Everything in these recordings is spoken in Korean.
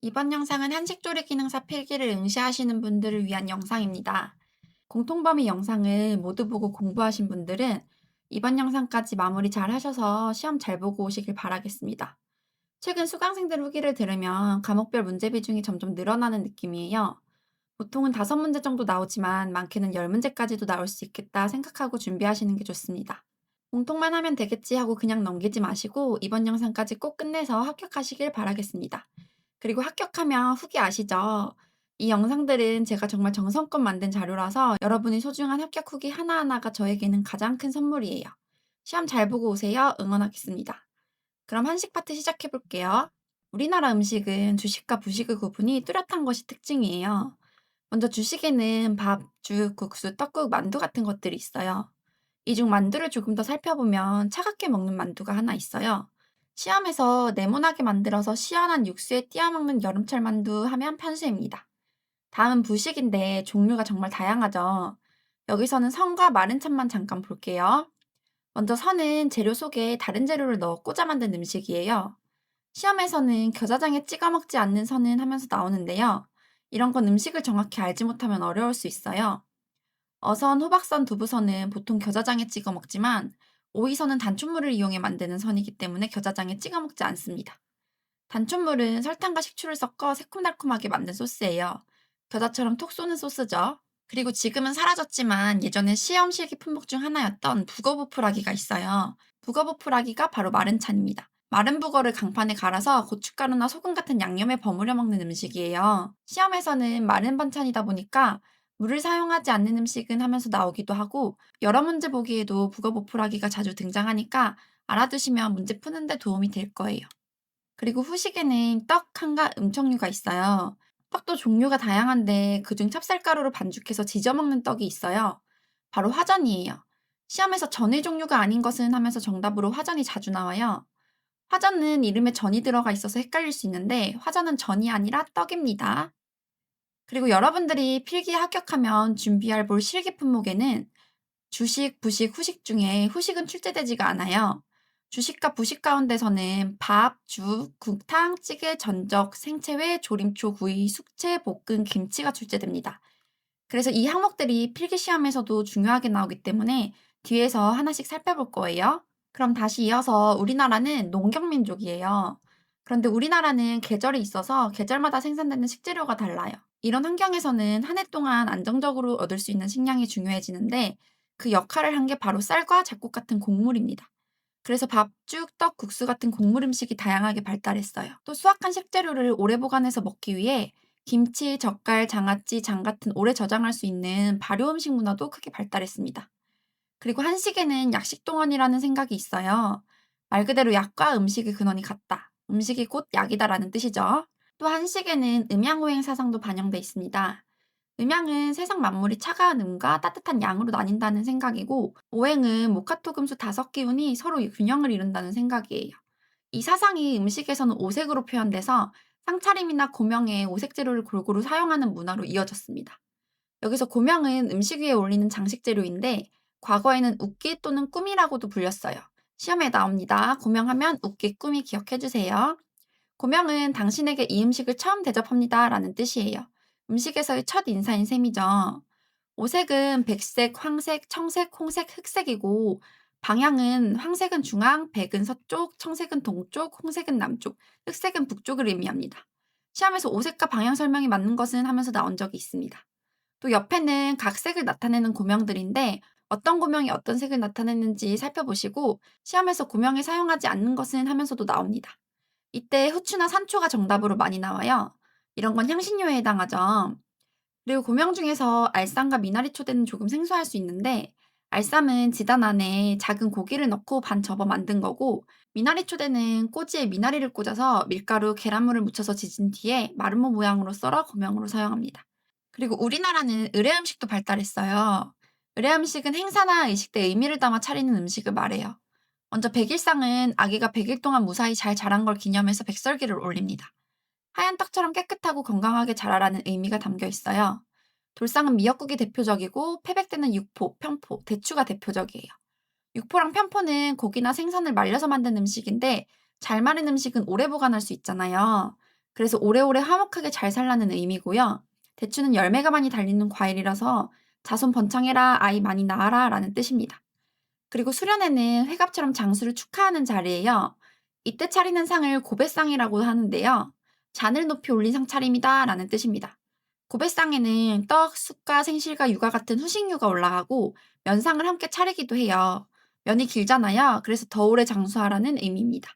이번 영상은 한식조리 기능사 필기를 응시하시는 분들을 위한 영상입니다. 공통범위 영상을 모두 보고 공부하신 분들은 이번 영상까지 마무리 잘 하셔서 시험 잘 보고 오시길 바라겠습니다. 최근 수강생들 후기를 들으면 과목별 문제 비중이 점점 늘어나는 느낌이에요. 보통은 5문제 정도 나오지만 많게는 10문제까지도 나올 수 있겠다 생각하고 준비하시는 게 좋습니다. 공통만 하면 되겠지 하고 그냥 넘기지 마시고 이번 영상까지 꼭 끝내서 합격하시길 바라겠습니다. 그리고 합격하면 후기 아시죠? 이 영상들은 제가 정말 정성껏 만든 자료라서 여러분의 소중한 합격 후기 하나하나가 저에게는 가장 큰 선물이에요. 시험 잘 보고 오세요. 응원하겠습니다. 그럼 한식 파트 시작해 볼게요. 우리나라 음식은 주식과 부식의 구분이 뚜렷한 것이 특징이에요. 먼저 주식에는 밥, 죽, 국수, 떡국, 만두 같은 것들이 있어요. 이 중 만두를 조금 더 살펴보면 차갑게 먹는 만두가 하나 있어요. 시험에서 네모나게 만들어서 시원한 육수에 띄어 먹는 여름철 만두 하면 편수입니다. 다음은 부식인데 종류가 정말 다양하죠. 여기서는 선과 마른 참만 잠깐 볼게요. 먼저 선은 재료 속에 다른 재료를 넣어 꽂아 만든 음식이에요. 시험에서는 겨자장에 찍어 먹지 않는 선은 하면서 나오는데요. 이런 건 음식을 정확히 알지 못하면 어려울 수 있어요. 어선, 호박선, 두부선은 보통 겨자장에 찍어 먹지만 오이선은 단촛물을 이용해 만드는 선이기 때문에 겨자장에 찍어 먹지 않습니다. 단촛물은 설탕과 식초를 섞어 새콤달콤하게 만든 소스예요. 겨자처럼 톡 쏘는 소스죠. 그리고 지금은 사라졌지만 예전에 시험 실기 품목 중 하나였던 북어부풀하기가 있어요. 북어부풀하기가 바로 마른 찬입니다. 마른 북어를 강판에 갈아서 고춧가루나 소금 같은 양념에 버무려 먹는 음식이에요. 시험에서는 마른 반찬이다 보니까 물을 사용하지 않는 음식은 하면서 나오기도 하고 여러 문제 보기에도 북어부풀하기가 자주 등장하니까 알아두시면 문제 푸는데 도움이 될 거예요. 그리고 후식에는 떡, 한가, 음청류가 있어요. 떡도 종류가 다양한데 그중 찹쌀가루로 반죽해서 지져 먹는 떡이 있어요. 바로 화전이에요. 시험에서 전의 종류가 아닌 것은 하면서 정답으로 화전이 자주 나와요. 화전은 이름에 전이 들어가 있어서 헷갈릴 수 있는데 화전은 전이 아니라 떡입니다. 그리고 여러분들이 필기에 합격하면 준비할 볼 실기 품목에는 주식, 부식, 후식 중에 후식은 출제되지가 않아요. 주식과 부식 가운데서는 밥, 죽, 국탕, 찌개, 전적, 생채회, 조림초, 구이, 숙채, 볶음, 김치가 출제됩니다. 그래서 이 항목들이 필기시험에서도 중요하게 나오기 때문에 뒤에서 하나씩 살펴볼 거예요. 그럼 다시 이어서 우리나라는 농경민족이에요. 그런데 우리나라는 계절이 있어서 계절마다 생산되는 식재료가 달라요. 이런 환경에서는 한 해 동안 안정적으로 얻을 수 있는 식량이 중요해지는데 그 역할을 한 게 바로 쌀과 잡곡 같은 곡물입니다. 그래서 밥, 죽, 떡, 국수 같은 곡물 음식이 다양하게 발달했어요. 또 수확한 식재료를 오래 보관해서 먹기 위해 김치, 젓갈, 장아찌, 장 같은 오래 저장할 수 있는 발효 음식 문화도 크게 발달했습니다. 그리고 한식에는 약식동원이라는 생각이 있어요. 말 그대로 약과 음식의 근원이 같다. 음식이 곧 약이다라는 뜻이죠. 또 한식에는 음양오행 사상도 반영돼 있습니다. 음양은 세상 만물이 차가운 음과 따뜻한 양으로 나뉜다는 생각이고, 오행은 목화토금수 다섯 기운이 서로 균형을 이룬다는 생각이에요. 이 사상이 음식에서는 오색으로 표현돼서 상차림이나 고명에 오색 재료를 골고루 사용하는 문화로 이어졌습니다. 여기서 고명은 음식 위에 올리는 장식 재료인데 과거에는 웃기 또는 꿈이라고도 불렸어요. 시험에 나옵니다. 고명하면 웃기, 꿈이 기억해 주세요. 고명은 당신에게 이 음식을 처음 대접합니다 라는 뜻이에요. 음식에서의 첫 인사인 셈이죠. 오색은 백색, 황색, 청색, 홍색, 흑색이고 방향은 황색은 중앙, 백은 서쪽, 청색은 동쪽, 홍색은 남쪽, 흑색은 북쪽을 의미합니다. 시험에서 오색과 방향 설명이 맞는 것은 하면서 나온 적이 있습니다. 또 옆에는 각색을 나타내는 고명들인데 어떤 고명이 어떤 색을 나타내는지 살펴보시고 시험에서 고명을 사용하지 않는 것은 하면서도 나옵니다. 이때 후추나 산초가 정답으로 많이 나와요. 이런 건 향신료에 해당하죠. 그리고 고명 중에서 알쌈과 미나리 초대는 조금 생소할 수 있는데 알쌈은 지단 안에 작은 고기를 넣고 반 접어 만든 거고 미나리 초대는 꼬지에 미나리를 꽂아서 밀가루, 계란물을 묻혀서 지진 뒤에 마름모 모양으로 썰어 고명으로 사용합니다. 그리고 우리나라는 의례 음식도 발달했어요. 의례 음식은 행사나 의식 때 의미를 담아 차리는 음식을 말해요. 먼저 백일상은 아기가 100일 동안 무사히 잘 자란 걸 기념해서 백설기를 올립니다. 하얀 떡처럼 깨끗하고 건강하게 자라라는 의미가 담겨 있어요. 돌상은 미역국이 대표적이고 패백대는 육포, 편포, 대추가 대표적이에요. 육포랑 편포는 고기나 생선을 말려서 만든 음식인데 잘 마른 음식은 오래 보관할 수 있잖아요. 그래서 오래오래 화목하게 잘 살라는 의미고요. 대추는 열매가 많이 달리는 과일이라서 자손 번창해라, 아이 많이 낳아라 라는 뜻입니다. 그리고 수련회는 회갑처럼 장수를 축하하는 자리예요. 이때 차리는 상을 고배상이라고 하는데요. 잔을 높이 올린 상차림이다 라는 뜻입니다. 고배상에는 떡, 쑥과 생실과 유과 같은 후식류가 올라가고 면상을 함께 차리기도 해요. 면이 길잖아요. 그래서 더 오래 장수하라는 의미입니다.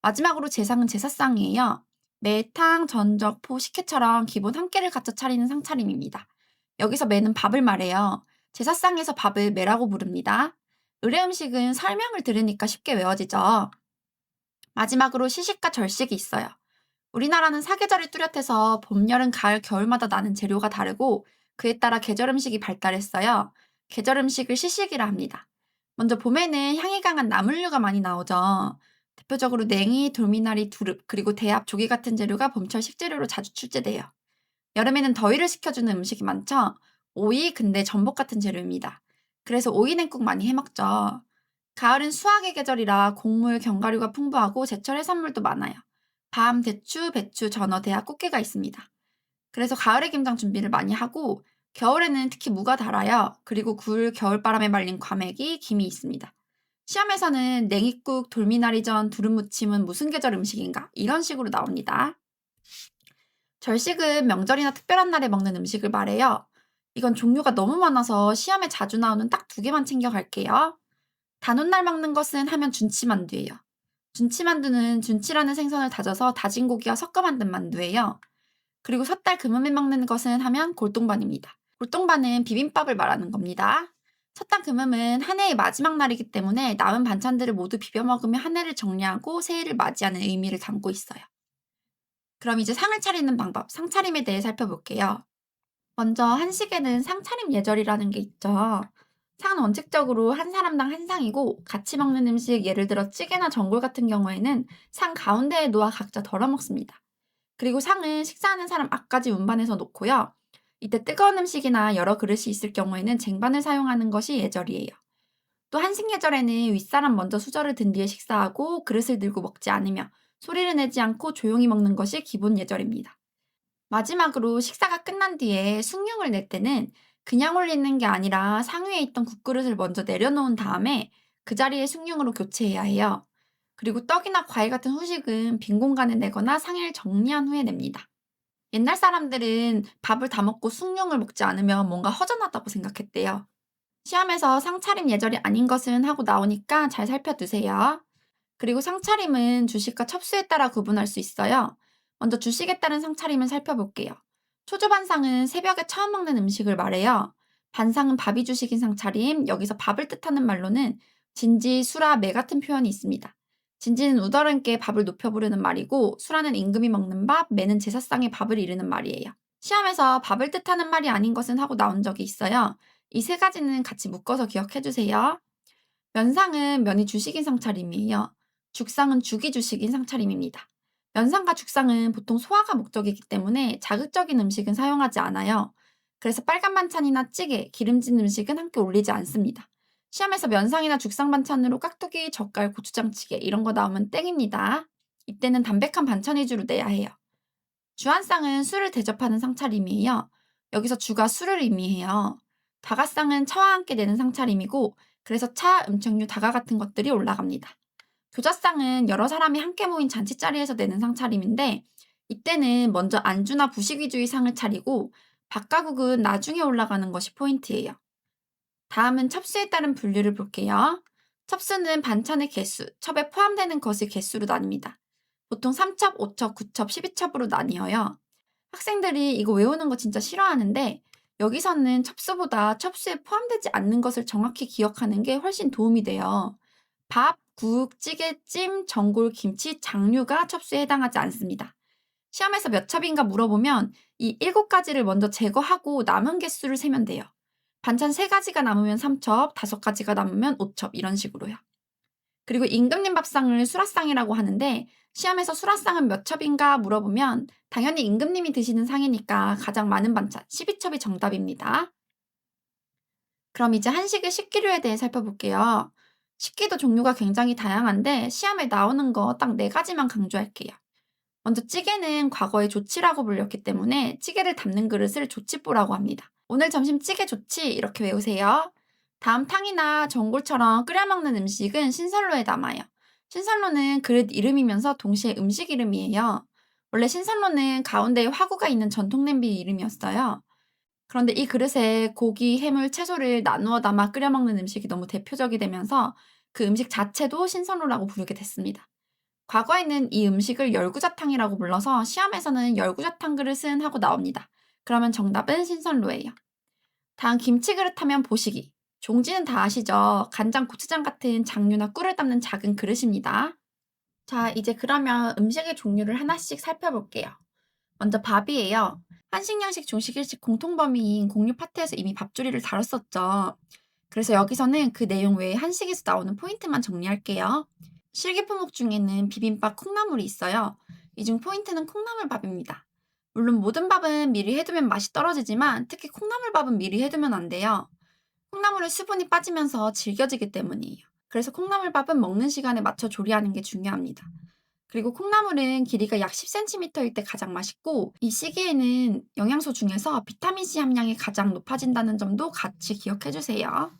마지막으로 제상은 제사상이에요. 매, 탕, 전적, 포, 식혜처럼 기본 한 끼를 갖춰 차리는 상차림입니다. 여기서 매는 밥을 말해요. 제사상에서 밥을 매라고 부릅니다. 의례 음식은 설명을 들으니까 쉽게 외워지죠. 마지막으로 시식과 절식이 있어요. 우리나라는 사계절이 뚜렷해서 봄, 여름, 가을, 겨울마다 나는 재료가 다르고 그에 따라 계절 음식이 발달했어요. 계절 음식을 시식이라 합니다. 먼저 봄에는 향이 강한 나물류가 많이 나오죠. 대표적으로 냉이, 돌미나리, 두릅, 그리고 대합, 조기 같은 재료가 봄철 식재료로 자주 출제돼요. 여름에는 더위를 식혀주는 음식이 많죠. 오이, 근데 전복 같은 재료입니다. 그래서 오이 냉국 많이 해먹죠. 가을은 수확의 계절이라 곡물, 견과류가 풍부하고 제철 해산물도 많아요. 밤, 대추, 배추, 전어, 대하, 꽃게가 있습니다. 그래서 가을에 김장 준비를 많이 하고 겨울에는 특히 무가 달아요. 그리고 굴, 겨울바람에 말린 과메기, 김이 있습니다. 시험에서는 냉이국, 돌미나리전, 두릅무침은 무슨 계절 음식인가? 이런 식으로 나옵니다. 절식은 명절이나 특별한 날에 먹는 음식을 말해요. 이건 종류가 너무 많아서 시험에 자주 나오는 딱 두 개만 챙겨갈게요. 단오날 먹는 것은 하면 준치만두예요. 준치만두는 준치라는 생선을 다져서 다진 고기와 섞어 만든 만두예요. 그리고 섣달 금음에 먹는 것은 하면 골동반입니다. 골동반은 비빔밥을 말하는 겁니다. 섣달 금음은 한 해의 마지막 날이기 때문에 남은 반찬들을 모두 비벼 먹으며 한 해를 정리하고 새해를 맞이하는 의미를 담고 있어요. 그럼 이제 상을 차리는 방법, 상차림에 대해 살펴볼게요. 먼저 한식에는 상차림 예절이라는 게 있죠. 상은 원칙적으로 한 사람당 한 상이고 같이 먹는 음식, 예를 들어 찌개나 전골 같은 경우에는 상 가운데에 놓아 각자 덜어 먹습니다. 그리고 상은 식사하는 사람 앞까지 운반해서 놓고요. 이때 뜨거운 음식이나 여러 그릇이 있을 경우에는 쟁반을 사용하는 것이 예절이에요. 또 한식 예절에는 윗사람 먼저 수저를 든 뒤에 식사하고 그릇을 들고 먹지 않으며 소리를 내지 않고 조용히 먹는 것이 기본 예절입니다. 마지막으로 식사가 끝난 뒤에 숭늉을 낼 때는 그냥 올리는 게 아니라 상 위에 있던 국그릇을 먼저 내려놓은 다음에 그 자리에 숭늉으로 교체해야 해요. 그리고 떡이나 과일 같은 후식은 빈 공간에 내거나 상을 정리한 후에 냅니다. 옛날 사람들은 밥을 다 먹고 숭늉을 먹지 않으면 뭔가 허전하다고 생각했대요. 시험에서 상차림 예절이 아닌 것은 하고 나오니까 잘 살펴두세요. 그리고 상차림은 주식과 첩수에 따라 구분할 수 있어요. 먼저 주식에 따른 상차림을 살펴볼게요. 초조반상은 새벽에 처음 먹는 음식을 말해요. 반상은 밥이 주식인 상차림, 여기서 밥을 뜻하는 말로는 진지, 수라, 매 같은 표현이 있습니다. 진지는 우더른께 밥을 높여 부르는 말이고 수라는 임금이 먹는 밥, 매는 제사상에 밥을 이르는 말이에요. 시험에서 밥을 뜻하는 말이 아닌 것은 하고 나온 적이 있어요. 이 세 가지는 같이 묶어서 기억해 주세요. 면상은 면이 주식인 상차림이에요. 죽상은 죽이 주식인 상차림입니다. 면상과 죽상은 보통 소화가 목적이기 때문에 자극적인 음식은 사용하지 않아요. 그래서 빨간 반찬이나 찌개, 기름진 음식은 함께 올리지 않습니다. 시험에서 면상이나 죽상 반찬으로 깍두기, 젓갈, 고추장찌개 이런 거 나오면 땡입니다. 이때는 담백한 반찬 위주로 내야 해요. 주한상은 술을 대접하는 상차림이에요. 여기서 주가 술을 의미해요. 다가상은 차와 함께 내는 상차림이고 그래서 차, 음식류, 다가 같은 것들이 올라갑니다. 교자상은 여러 사람이 함께 모인 잔치 자리에서 내는 상차림인데 이때는 먼저 안주나 부식 위주의 상을 차리고 밥가국은 나중에 올라가는 것이 포인트예요. 다음은 첩수에 따른 분류를 볼게요. 첩수는 반찬의 개수, 첩에 포함되는 것의 개수로 나뉩니다. 보통 3첩, 5첩, 9첩, 12첩으로 나뉘어요. 학생들이 이거 외우는 거 진짜 싫어하는데 여기서는 첩수보다 첩수에 포함되지 않는 것을 정확히 기억하는 게 훨씬 도움이 돼요. 밥, 국, 찌개, 찜, 전골, 김치, 장류가 첩수에 해당하지 않습니다. 시험에서 몇 첩인가 물어보면 이 7가지를 먼저 제거하고 남은 개수를 세면 돼요. 반찬 3가지가 남으면 3첩, 5가지가 남으면 5첩 이런 식으로요. 그리고 임금님 밥상을 수라상이라고 하는데 시험에서 수라상은 몇 첩인가 물어보면 당연히 임금님이 드시는 상이니까 가장 많은 반찬 12첩이 정답입니다. 그럼 이제 한식의 식기류에 대해 살펴볼게요. 식기도 종류가 굉장히 다양한데 시험에 나오는 거 딱 4가지만 강조할게요. 먼저 찌개는 과거에 조치라고 불렸기 때문에 찌개를 담는 그릇을 조치보라고 합니다. 오늘 점심 찌개 좋지? 이렇게 외우세요. 다음 탕이나 전골처럼 끓여 먹는 음식은 신선로에 담아요. 신선로는 그릇 이름이면서 동시에 음식 이름이에요. 원래 신선로는 가운데에 화구가 있는 전통 냄비 이름이었어요. 그런데 이 그릇에 고기, 해물, 채소를 나누어 담아 끓여 먹는 음식이 너무 대표적이 되면서 그 음식 자체도 신선로라고 부르게 됐습니다. 과거에는 이 음식을 열구자탕이라고 불러서 시험에서는 열구자탕 그릇은 하고 나옵니다. 그러면 정답은 신선로예요. 다음 김치 그릇 하면 보시기. 종지는 다 아시죠? 간장, 고추장 같은 장류나 꿀을 담는 작은 그릇입니다. 자, 이제 그러면 음식의 종류를 하나씩 살펴볼게요. 먼저 밥이에요. 한식, 양식, 중식, 일식 공통 범위인 공유 파트에서 이미 밥조리를 다뤘었죠. 그래서 여기서는 그 내용 외에 한식에서 나오는 포인트만 정리할게요. 실기품목 중에는 비빔밥 콩나물이 있어요. 이 중 포인트는 콩나물밥입니다. 물론 모든 밥은 미리 해두면 맛이 떨어지지만 특히 콩나물밥은 미리 해두면 안 돼요. 콩나물의 수분이 빠지면서 질겨지기 때문이에요. 그래서 콩나물밥은 먹는 시간에 맞춰 조리하는 게 중요합니다. 그리고 콩나물은 길이가 약 10cm일 때 가장 맛있고 이 시기에는 영양소 중에서 비타민C 함량이 가장 높아진다는 점도 같이 기억해 주세요.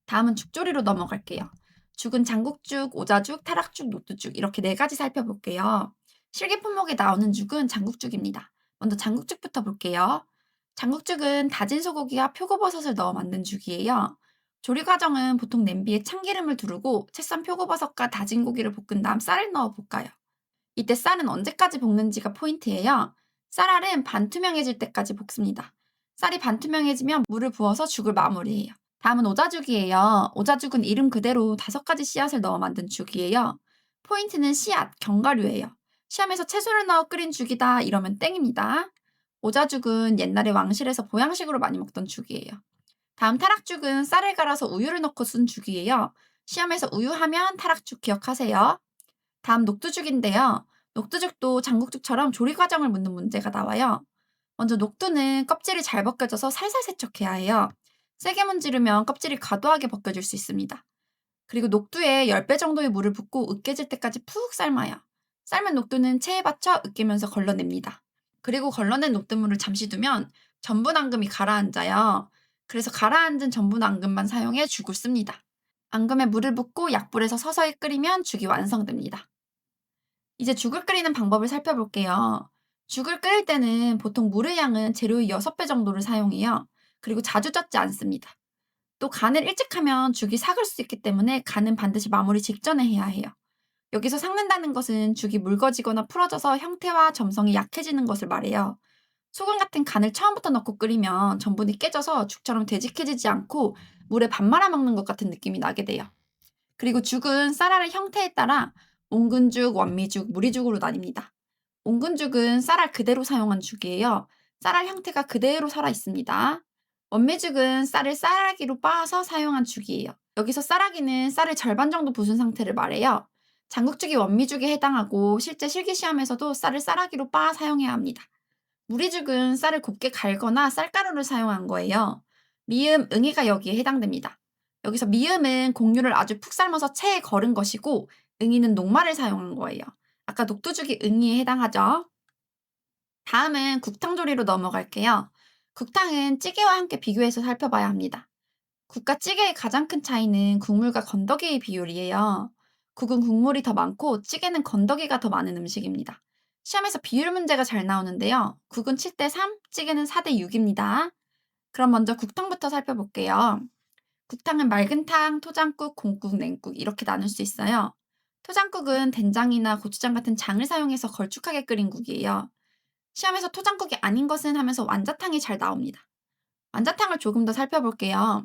다음은 죽조리로 넘어갈게요. 죽은 장국죽, 오자죽, 타락죽, 녹두죽 이렇게 네 가지 살펴볼게요. 실기 품목에 나오는 죽은 장국죽입니다. 먼저 장국죽부터 볼게요. 장국죽은 다진 소고기와 표고버섯을 넣어 만든 죽이에요. 조리 과정은 보통 냄비에 참기름을 두르고 채 썬 표고버섯과 다진 고기를 볶은 다음 쌀을 넣어 볶아요. 이때 쌀은 언제까지 볶는지가 포인트예요. 쌀알은 반투명해질 때까지 볶습니다. 쌀이 반투명해지면 물을 부어서 죽을 마무리해요. 다음은 오자죽이에요. 오자죽은 이름 그대로 5가지 씨앗을 넣어 만든 죽이에요. 포인트는 씨앗, 견과류예요. 시험에서 채소를 넣어 끓인 죽이다 이러면 땡입니다. 오자죽은 옛날에 왕실에서 보양식으로 많이 먹던 죽이에요. 다음 타락죽은 쌀을 갈아서 우유를 넣고 쓴 죽이에요. 시험에서 우유하면 타락죽 기억하세요. 다음 녹두죽인데요. 녹두죽도 장국죽처럼 조리 과정을 묻는 문제가 나와요. 먼저 녹두는 껍질이 잘 벗겨져서 살살 세척해야 해요. 세게 문지르면 껍질이 과도하게 벗겨질 수 있습니다. 그리고 녹두에 10배 정도의 물을 붓고 으깨질 때까지 푹 삶아요. 삶은 녹두는 체에 받쳐 으깨면서 걸러냅니다. 그리고 걸러낸 녹두물을 잠시 두면 전분 앙금이 가라앉아요. 그래서 가라앉은 전분 앙금만 사용해 죽을 씁니다. 앙금에 물을 붓고 약불에서 서서히 끓이면 죽이 완성됩니다. 이제 죽을 끓이는 방법을 살펴볼게요. 죽을 끓일 때는 보통 물의 양은 재료의 6배 정도를 사용해요. 그리고 자주 젓지 않습니다. 또 간을 일찍 하면 죽이 삭을 수 있기 때문에 간은 반드시 마무리 직전에 해야 해요. 여기서 삭는다는 것은 죽이 묽어지거나 풀어져서 형태와 점성이 약해지는 것을 말해요. 소금 같은 간을 처음부터 넣고 끓이면 전분이 깨져서 죽처럼 되직해지지 않고 물에 밥 말아 먹는 것 같은 느낌이 나게 돼요. 그리고 죽은 쌀알의 형태에 따라 옹근죽, 원미죽, 무리죽으로 나뉩니다. 옹근죽은 쌀알 그대로 사용한 죽이에요. 쌀알 형태가 그대로 살아 있습니다. 원미죽은 쌀을 쌀알기로 빻아서 사용한 죽이에요. 여기서 쌀알기는 쌀을 절반 정도 부순 상태를 말해요. 장국죽이 원미죽에 해당하고 실제 실기시험에서도 쌀을 쌀알기로 빻아 사용해야 합니다. 무리죽은 쌀을 곱게 갈거나 쌀가루를 사용한 거예요. 미음, 응이가 여기에 해당됩니다. 여기서 미음은 곡류를 아주 푹 삶아서 체에 걸은 것이고 응이는 녹말을 사용한 거예요. 아까 녹두죽이 응이에 해당하죠. 다음은 국탕 조리로 넘어갈게요. 국탕은 찌개와 함께 비교해서 살펴봐야 합니다. 국과 찌개의 가장 큰 차이는 국물과 건더기의 비율이에요. 국은 국물이 더 많고 찌개는 건더기가 더 많은 음식입니다. 시험에서 비율 문제가 잘 나오는데요. 국은 7대 3, 찌개는 4대 6입니다. 그럼 먼저 국탕부터 살펴볼게요. 국탕은 맑은 탕, 토장국, 공국, 냉국 이렇게 나눌 수 있어요. 토장국은 된장이나 고추장 같은 장을 사용해서 걸쭉하게 끓인 국이에요. 시험에서 토장국이 아닌 것은 하면서 완자탕이 잘 나옵니다. 완자탕을 조금 더 살펴볼게요.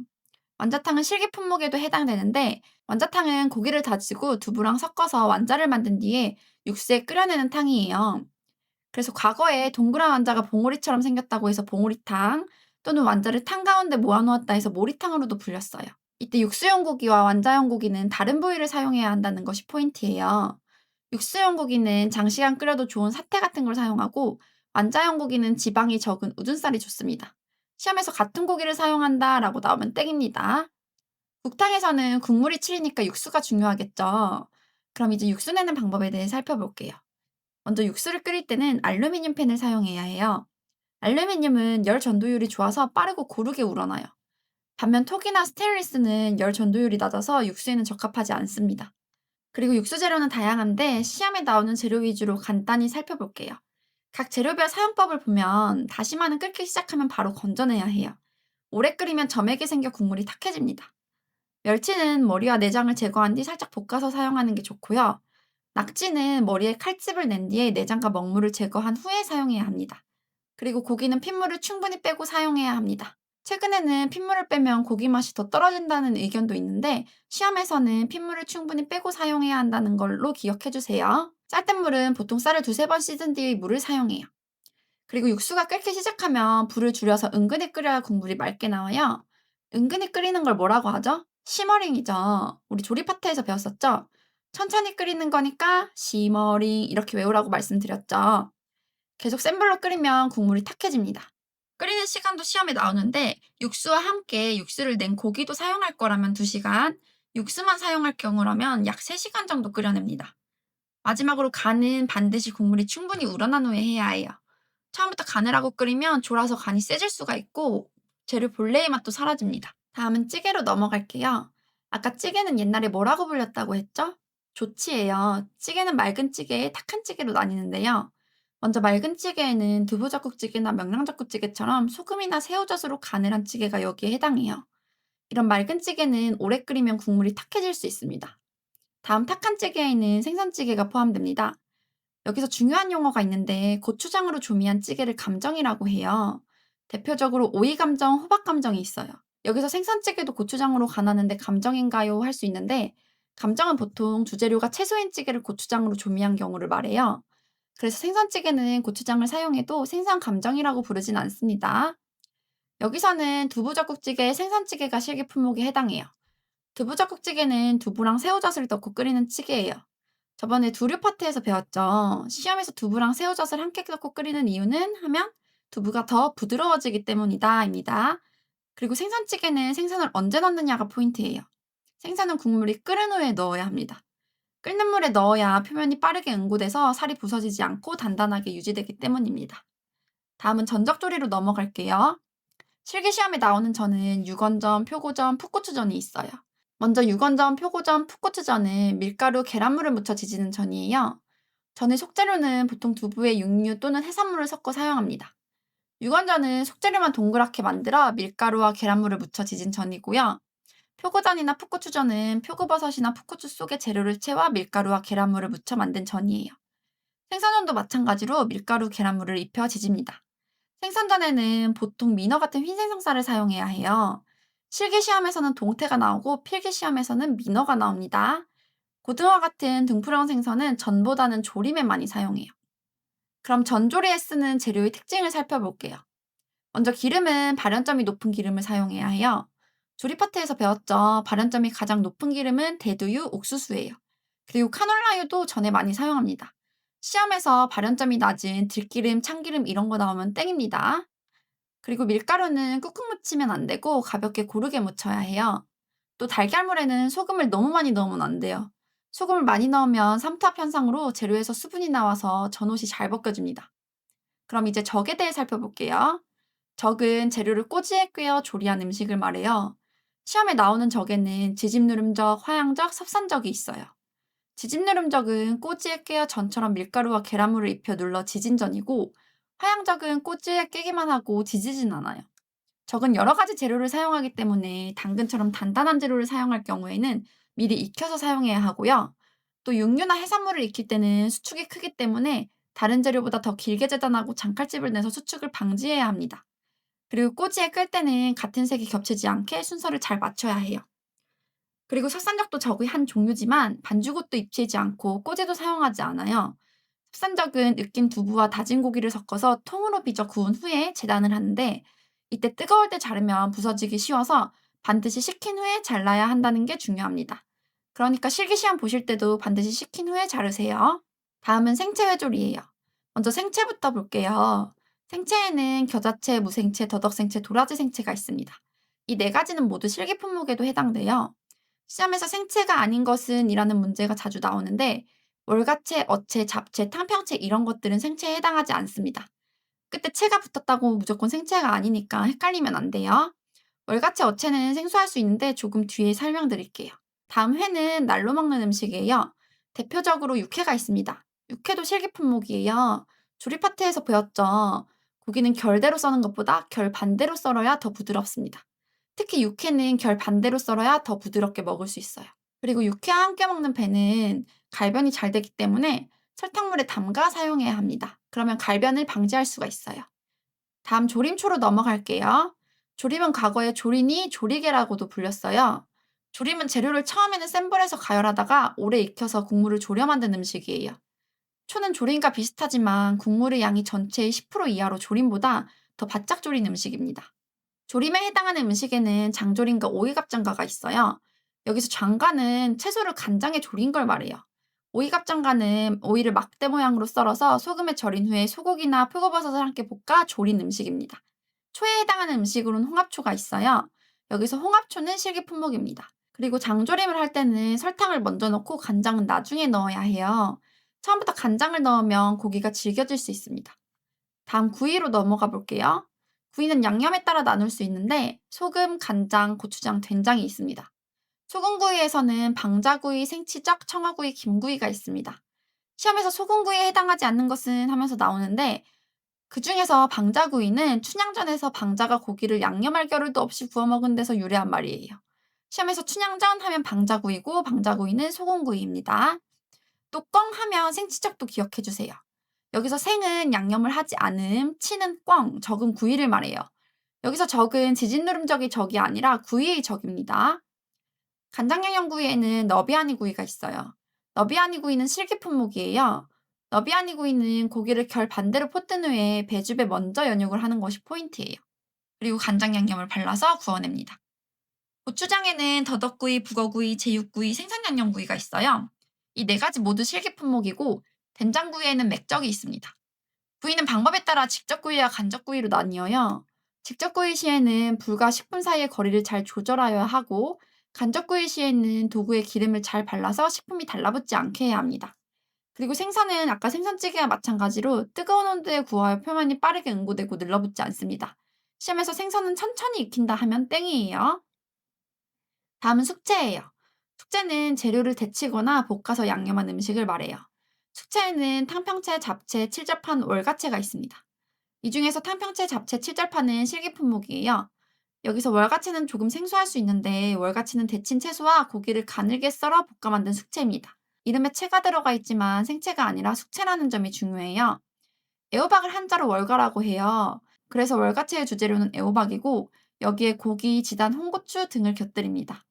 완자탕은 실기 품목에도 해당되는데 완자탕은 고기를 다지고 두부랑 섞어서 완자를 만든 뒤에 육수에 끓여내는 탕이에요. 그래서 과거에 동그란 완자가 봉오리처럼 생겼다고 해서 봉오리탕 또는 완자를 탕 가운데 모아놓았다 해서 모리탕으로도 불렸어요. 이때 육수용 고기와 완자용 고기는 다른 부위를 사용해야 한다는 것이 포인트예요. 육수용 고기는 장시간 끓여도 좋은 사태 같은 걸 사용하고 완자용 고기는 지방이 적은 우둔살이 좋습니다. 시험에서 같은 고기를 사용한다 라고 나오면 땡입니다. 국탕에서는 국물이 치리니까 육수가 중요하겠죠. 그럼 이제 육수 내는 방법에 대해 살펴볼게요. 먼저 육수를 끓일 때는 알루미늄 팬을 사용해야 해요. 알루미늄은 열 전도율이 좋아서 빠르고 고르게 우러나요. 반면 톡이나 스테인리스는 열 전도율이 낮아서 육수에는 적합하지 않습니다. 그리고 육수 재료는 다양한데 시험에 나오는 재료 위주로 간단히 살펴볼게요. 각 재료별 사용법을 보면 다시마는 끓기 시작하면 바로 건져내야 해요. 오래 끓이면 점액이 생겨 국물이 탁해집니다. 멸치는 머리와 내장을 제거한 뒤 살짝 볶아서 사용하는 게 좋고요. 낙지는 머리에 칼집을 낸 뒤에 내장과 먹물을 제거한 후에 사용해야 합니다. 그리고 고기는 핏물을 충분히 빼고 사용해야 합니다. 최근에는 핏물을 빼면 고기 맛이 더 떨어진다는 의견도 있는데 시험에서는 핏물을 충분히 빼고 사용해야 한다는 걸로 기억해 주세요. 쌀뜨물은 보통 쌀을 두세 번 씻은 뒤 물을 사용해요. 그리고 육수가 끓기 시작하면 불을 줄여서 은근히 끓여야 국물이 맑게 나와요. 은근히 끓이는 걸 뭐라고 하죠? 시머링이죠. 우리 조리 파트에서 배웠었죠? 천천히 끓이는 거니까 시머링 이렇게 외우라고 말씀드렸죠. 계속 센 불로 끓이면 국물이 탁해집니다. 끓이는 시간도 시험에 나오는데 육수와 함께 육수를 낸 고기도 사용할 거라면 2시간, 육수만 사용할 경우라면 약 3시간 정도 끓여냅니다. 마지막으로 간은 반드시 국물이 충분히 우러난 후에 해야 해요. 처음부터 간을 하고 끓이면 졸아서 간이 세질 수가 있고 재료 본래의 맛도 사라집니다. 다음은 찌개로 넘어갈게요. 아까 찌개는 옛날에 뭐라고 불렸다고 했죠? 조치예요. 찌개는 맑은 찌개에 탁한 찌개로 나뉘는데요. 먼저 맑은 찌개에는 두부젓국찌개나 명란젓국찌개처럼 소금이나 새우젓으로 간을 한 찌개가 여기에 해당해요. 이런 맑은 찌개는 오래 끓이면 국물이 탁해질 수 있습니다. 다음 탁한 찌개에는 생선찌개가 포함됩니다. 여기서 중요한 용어가 있는데 고추장으로 조미한 찌개를 감정이라고 해요. 대표적으로 오이감정, 호박감정이 있어요. 여기서 생선찌개도 고추장으로 간하는데 감정인가요? 할 수 있는데 감정은 보통 주재료가 채소인 찌개를 고추장으로 조미한 경우를 말해요. 그래서 생선찌개는 고추장을 사용해도 생선 감정이라고 부르진 않습니다. 여기서는 두부젓국찌개, 생선찌개가 실기 품목에 해당해요. 두부젓국찌개는 두부랑 새우젓을 넣고 끓이는 찌개예요. 저번에 두류 파트에서 배웠죠. 시험에서 두부랑 새우젓을 함께 넣고 끓이는 이유는 하면 두부가 더 부드러워지기 때문이다 입니다. 그리고 생선찌개는 생선을 언제 넣느냐가 포인트예요. 생선은 국물이 끓은 후에 넣어야 합니다. 끓는 물에 넣어야 표면이 빠르게 응고돼서 살이 부서지지 않고 단단하게 유지되기 때문입니다. 다음은 전적조리로 넘어갈게요. 실기시험에 나오는 전은 육원전, 표고전, 풋고추전이 있어요. 먼저 육원전, 표고전, 풋고추전은 밀가루, 계란물을 묻혀 지지는 전이에요. 전의 속재료는 보통 두부에 육류 또는 해산물을 섞어 사용합니다. 육원전은 속재료만 동그랗게 만들어 밀가루와 계란물을 묻혀 지진 전이고요. 표고전이나 풋고추전은 표고버섯이나 풋고추 속에 재료를 채워 밀가루와 계란물을 묻혀 만든 전이에요. 생선전도 마찬가지로 밀가루, 계란물을 입혀 지집니다. 생선전에는 보통 민어 같은 흰생선살을 사용해야 해요. 실기시험에서는 동태가 나오고 필기시험에서는 민어가 나옵니다. 고등어 같은 등푸른 생선은 전보다는 조림에 많이 사용해요. 그럼 전조리에 쓰는 재료의 특징을 살펴볼게요. 먼저 기름은 발연점이 높은 기름을 사용해야 해요. 조리 파트에서 배웠죠. 발연점이 가장 높은 기름은 대두유, 옥수수예요. 그리고 카놀라유도 전에 많이 사용합니다. 시험에서 발연점이 낮은 들기름, 참기름 이런 거 나오면 땡입니다. 그리고 밀가루는 꾹꾹 묻히면 안 되고 가볍게 고르게 묻혀야 해요. 또 달걀물에는 소금을 너무 많이 넣으면 안 돼요. 소금을 많이 넣으면 삼투압 현상으로 재료에서 수분이 나와서 전옷이 잘 벗겨집니다. 그럼 이제 적에 대해 살펴볼게요. 적은 재료를 꼬지에 꿰어 조리한 음식을 말해요. 시험에 나오는 적에는 지집누름적, 화양적, 섭산적이 있어요. 지집누름적은 꼬지에 꿰어 전처럼 밀가루와 계란물을 입혀 눌러 지진 전이고 화양적은 꼬지에 깨기만 하고 지지진 않아요. 적은 여러 가지 재료를 사용하기 때문에 당근처럼 단단한 재료를 사용할 경우에는 미리 익혀서 사용해야 하고요. 또 육류나 해산물을 익힐 때는 수축이 크기 때문에 다른 재료보다 더 길게 재단하고 장칼집을 내서 수축을 방지해야 합니다. 그리고 꼬지에 끌 때는 같은 색이 겹치지 않게 순서를 잘 맞춰야 해요. 그리고 석산적도 적의 한 종류지만 반죽옷도 입히지 않고 꼬지도 사용하지 않아요. 습산적은 으깬 두부와 다진 고기를 섞어서 통으로 빚어 구운 후에 재단을 하는데 이때 뜨거울 때 자르면 부서지기 쉬워서 반드시 식힌 후에 잘라야 한다는 게 중요합니다. 그러니까 실기시험 보실 때도 반드시 식힌 후에 자르세요. 다음은 생채 회조리예요. 먼저 생채부터 볼게요. 생채에는 겨자채, 무생채, 더덕생채, 도라지생채가 있습니다. 이 네 가지는 모두 실기 품목에도 해당돼요. 시험에서 생채가 아닌 것은 이라는 문제가 자주 나오는데 월가채, 어채, 잡채, 탕평채 이런 것들은 생채에 해당하지 않습니다. 끝에 채가 붙었다고 무조건 생채가 아니니까 헷갈리면 안 돼요. 월가채, 어채는 생소할 수 있는데 조금 뒤에 설명드릴게요. 다음 회는 날로 먹는 음식이에요. 대표적으로 육회가 있습니다. 육회도 실기 품목이에요. 조리 파트에서 배웠죠. 고기는 결대로 써는 것보다 결 반대로 썰어야 더 부드럽습니다. 특히 육회는 결 반대로 썰어야 더 부드럽게 먹을 수 있어요. 그리고 육회와 함께 먹는 배는 갈변이 잘 되기 때문에 설탕물에 담가 사용해야 합니다. 그러면 갈변을 방지할 수가 있어요. 다음 조림초로 넘어갈게요. 조림은 과거에 조리니 조리개라고도 불렸어요. 조림은 재료를 처음에는 센 불에서 가열하다가 오래 익혀서 국물을 졸여 만든 음식이에요. 초는 조림과 비슷하지만 국물의 양이 전체의 10% 이하로 조림보다 더 바짝 졸인 음식입니다. 조림에 해당하는 음식에는 장조림과 오이갑장가가 있어요. 여기서 장가는 채소를 간장에 졸인 걸 말해요. 오이갑장가는 오이를 막대 모양으로 썰어서 소금에 절인 후에 소고기나 표고버섯을 함께 볶아 졸인 음식입니다. 초에 해당하는 음식으로는 홍합초가 있어요. 여기서 홍합초는 실기 품목입니다. 그리고 장조림을 할 때는 설탕을 먼저 넣고 간장은 나중에 넣어야 해요. 처음부터 간장을 넣으면 고기가 질겨질 수 있습니다. 다음 구이로 넘어가 볼게요. 구이는 양념에 따라 나눌 수 있는데 소금, 간장, 고추장, 된장이 있습니다. 소금구이에서는 방자구이, 생치적, 청어구이, 김구이가 있습니다. 시험에서 소금구이에 해당하지 않는 것은 하면서 나오는데 그중에서 방자구이는 춘향전에서 방자가 고기를 양념할 겨를도 없이 구워 먹은 데서 유래한 말이에요. 시험에서 춘향전 하면 방자구이고 방자구이는 소금구이입니다. 또 꿩 하면 생치적도 기억해 주세요. 여기서 생은 양념을 하지 않음, 치는 꿩, 적은 구이를 말해요. 여기서 적은 지진누름적의 적이 아니라 구이의 적입니다. 간장양념구이에는 너비아니 구이가 있어요. 너비아니 구이는 실기 품목이에요. 너비아니 구이는 고기를 결 반대로 포뜬 후에 배즙에 먼저 연육을 하는 것이 포인트예요. 그리고 간장 양념을 발라서 구워냅니다. 고추장에는 더덕구이, 북어구이, 제육구이, 생선양념구이가 있어요. 이 네 가지 모두 실기 품목이고 된장구이에는 맥적이 있습니다. 구이는 방법에 따라 직접구이와 간접구이로 나뉘어요. 직접구이 시에는 불과 10분 사이의 거리를 잘 조절하여야 하고 간접구이 시에는 도구에 기름을 잘 발라서 식품이 달라붙지 않게 해야 합니다. 그리고 생선은 아까 생선찌개와 마찬가지로 뜨거운 온도에 구워야 표면이 빠르게 응고되고 늘러붙지 않습니다. 시험에서 생선은 천천히 익힌다 하면 땡이에요. 다음은 숙제예요. 숙제는 재료를 데치거나 볶아서 양념한 음식을 말해요. 숙제에는 탕평채, 잡채, 칠절판, 월가채가 있습니다. 이 중에서 탕평채, 잡채, 칠절판은 실기 품목이에요. 여기서 월가채는 조금 생소할 수 있는데 월가채는 데친 채소와 고기를 가늘게 썰어 볶아 만든 숙채입니다. 이름에 채가 들어가 있지만 생채가 아니라 숙채라는 점이 중요해요. 애호박을 한자로 월가라고 해요. 그래서 월가채의 주재료는 애호박이고 여기에 고기, 지단, 홍고추 등을 곁들입니다.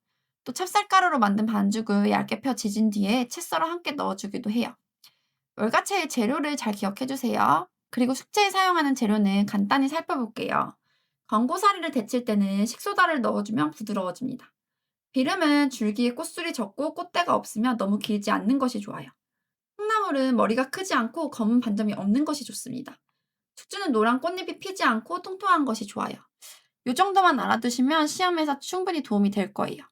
또 찹쌀가루로 만든 반죽을 얇게 펴 지진 뒤에 채 썰어 함께 넣어주기도 해요. 월가채의 재료를 잘 기억해 주세요. 그리고 숙제에 사용하는 재료는 간단히 살펴볼게요. 권고사리를 데칠 때는 식소다를 넣어주면 부드러워집니다. 비름은 줄기에 꽃술이 적고 꽃대가 없으면 너무 길지 않는 것이 좋아요. 콩나물은 머리가 크지 않고 검은 반점이 없는 것이 좋습니다. 숙주는 노란 꽃잎이 피지 않고 통통한 것이 좋아요. 이 정도만 알아두시면 시험에서 충분히 도움이 될 거예요.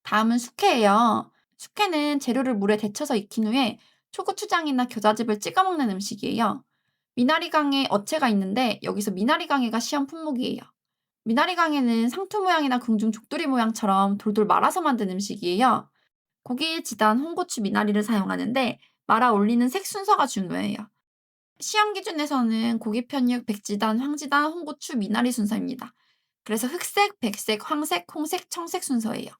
다음은 숙회예요. 숙회는 재료를 물에 데쳐서 익힌 후에 초고추장이나 겨자즙을 찍어 먹는 음식이에요. 미나리강에 어채가 있는데 여기서 미나리강해가 시험 품목이에요. 미나리강해는 상투 모양이나 궁중 족두리 모양처럼 돌돌 말아서 만든 음식이에요. 고기, 지단, 홍고추, 미나리를 사용하는데 말아 올리는 색 순서가 중요해요. 시험 기준에서는 고기 편육, 백지단, 황지단, 홍고추, 미나리 순서입니다. 그래서 흑색, 백색, 황색, 홍색, 청색 순서예요.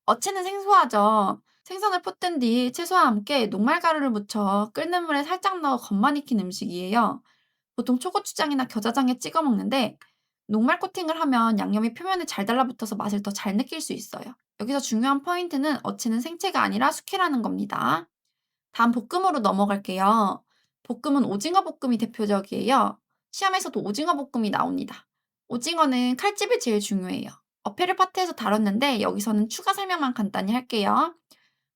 어채는 생소하죠. 생선을 볶은 뒤 채소와 함께 녹말가루를 묻혀 끓는 물에 살짝 넣어 겉만 익힌 음식이에요. 보통 초고추장이나 겨자장에 찍어 먹는데 녹말 코팅을 하면 양념이 표면에 잘 달라붙어서 맛을 더 잘 느낄 수 있어요. 여기서 중요한 포인트는 어채는 생채가 아니라 숙회라는 겁니다. 다음 볶음으로 넘어갈게요. 볶음은 오징어 볶음이 대표적이에요. 시험에서도 오징어 볶음이 나옵니다. 오징어는 칼집이 제일 중요해요. 어패를 파트에서 다뤘는데 여기서는 추가 설명만 간단히 할게요.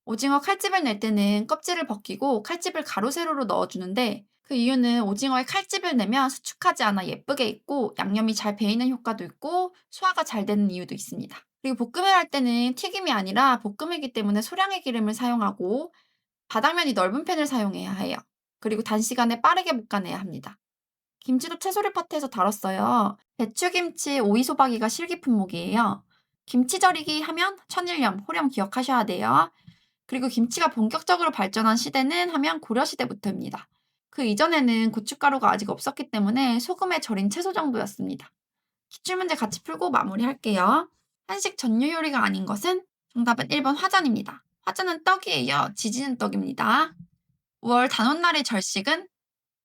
오징어 칼집을 낼 때는 껍질을 벗기고 칼집을 가로 세로로 넣어주는데 그 이유는 오징어의 칼집을 내면 수축하지 않아 예쁘게 익고 양념이 잘 배이는 효과도 있고 소화가 잘 되는 이유도 있습니다. 그리고 볶음을 할 때는 튀김이 아니라 볶음이기 때문에 소량의 기름을 사용하고 바닥면이 넓은 팬을 사용해야 해요. 그리고 단시간에 빠르게 볶아내야 합니다. 김치도 채소를 파트에서 다뤘어요. 배추김치, 오이소박이가 실기 품목이에요. 김치 절이기 하면 천일염, 호령 기억하셔야 돼요. 그리고 김치가 본격적으로 발전한 시대는 하면 고려시대부터입니다. 그 이전에는 고춧가루가 아직 없었기 때문에 소금에 절인 채소 정도였습니다. 기출문제 같이 풀고 마무리할게요. 한식 전류 요리가 아닌 것은? 정답은 1번 화전입니다. 화전은 떡이에요. 지지는 떡입니다. 5월 단오날의 절식은?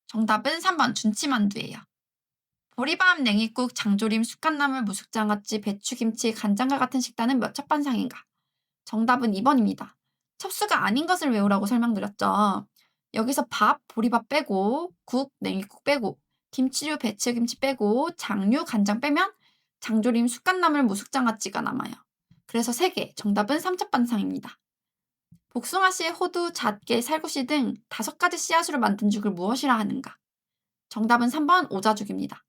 정답은 3번 준치만두예요. 보리밥, 냉이국, 장조림, 쑥갓나물, 무숙장아찌, 배추김치, 간장과 같은 식단은 몇 첩반상인가? 정답은 2번입니다. 첩수가 아닌 것을 외우라고 설명드렸죠. 여기서 밥, 보리밥 빼고, 국, 냉이국 빼고, 김치류, 배추김치 빼고, 장류, 간장 빼면 장조림, 쑥갓나물, 무숙장아찌가 남아요. 그래서 3개, 정답은 3첩반상입니다. 복숭아씨, 호두, 잣개, 살구씨 등 5가지 씨앗으로 만든 죽을 무엇이라 하는가? 정답은 3번 오자죽입니다.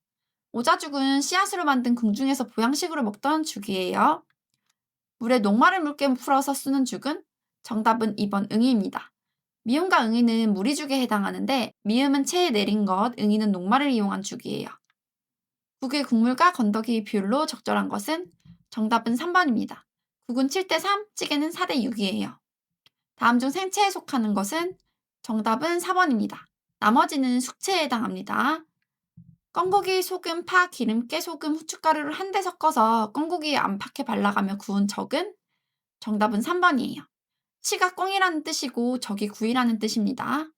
오자죽은 씨앗으로 만든 궁중에서 보양식으로 먹던 죽이에요. 물에 녹말을 묽게 풀어서 쓰는 죽은? 정답은 2번 응이입니다. 미음과 응이는 무리죽에 해당하는데 미음은 체에 내린 것, 응이는 녹말을 이용한 죽이에요. 국의 국물과 건더기 비율로 적절한 것은? 정답은 3번입니다. 국은 7대3, 찌개는 4대6이에요. 다음 중 생채에 속하는 것은? 정답은 4번입니다. 나머지는 숙채에 해당합니다. 껌고기, 소금, 파, 기름, 깨소금, 후춧가루를 한데 섞어서 껌고기에 안팎에 발라가며 구운 적은? 정답은 3번이에요. 치가 꽁이라는 뜻이고 적이 구이라는 뜻입니다.